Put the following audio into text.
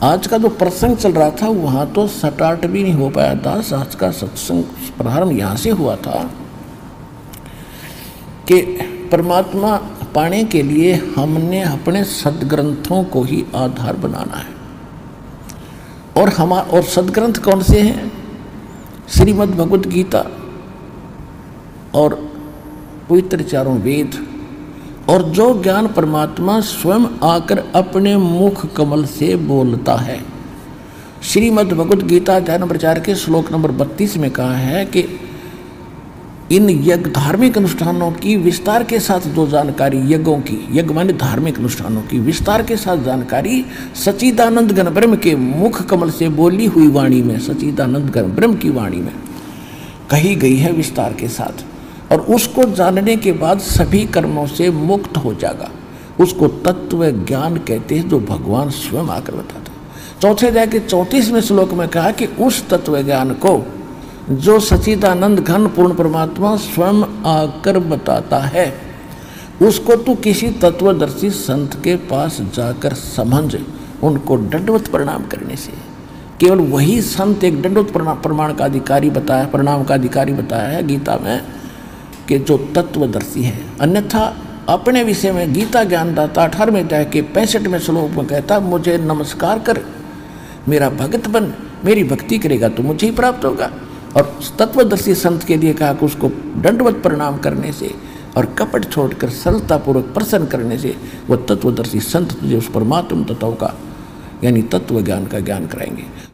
आज का जो प्रसंग चल रहा था वहाँ तो स्टार्ट भी नहीं हो पाया था। आज का सत्संग प्रारंभ यहाँ से हुआ था कि परमात्मा पाने के लिए हमने अपने सदग्रंथों को ही आधार बनाना है। और सदग्रंथ कौन से हैं? श्रीमद् भगवद गीता और पवित्र चारों वेद, और जो ज्ञान परमात्मा स्वयं आकर अपने मुख कमल से बोलता है। श्रीमद् भगवद गीता अध्याय नंबर 4 के श्लोक नंबर 32 में कहा है कि इन यज्ञ धार्मिक अनुष्ठानों की विस्तार के साथ जो जानकारी, यज्ञों की, यज्ञ माने धार्मिक अनुष्ठानों की विस्तार के साथ जानकारी सच्चिदानंद घन ब्रह्म के मुख कमल से बोली हुई वाणी में, सच्चिदानंद घन ब्रह्म की वाणी में कही गई है विस्तार के साथ। और उसको जानने के बाद सभी कर्मों से मुक्त हो जाएगा। उसको तत्व ज्ञान कहते हैं, जो भगवान स्वयं आकर बताते हैं। चौथे अध्याय के 34वें श्लोक में कहा कि उस तत्व ज्ञान को जो सच्चिदानंद घन पूर्ण परमात्मा स्वयं आकर बताता है, उसको तू किसी तत्वदर्शी संत के पास जाकर समझ। उनको दंडवत प्रणाम करने से, केवल वही संत एक दंडवत प्रमाण का अधिकारी बताया, प्रणाम का अधिकारी बताया है गीता में, कि जो तत्वदर्शी है। अन्यथा अपने विषय में गीता ज्ञानदाता 18वें अध्याय के 65वें श्लोक में कहता, मुझे नमस्कार कर, मेरा भगत बन, मेरी भक्ति करेगा तो मुझे ही प्राप्त होगा। और तत्वदर्शी संत के लिए कहा कि उसको दंडवत प्रणाम करने से और कपट छोड़कर सरलतापूर्वक प्रसन्न करने से वह तत्वदर्शी संत तुझे उस परमात्म तत्व का यानी तत्व ज्ञान का ज्ञान कराएंगे।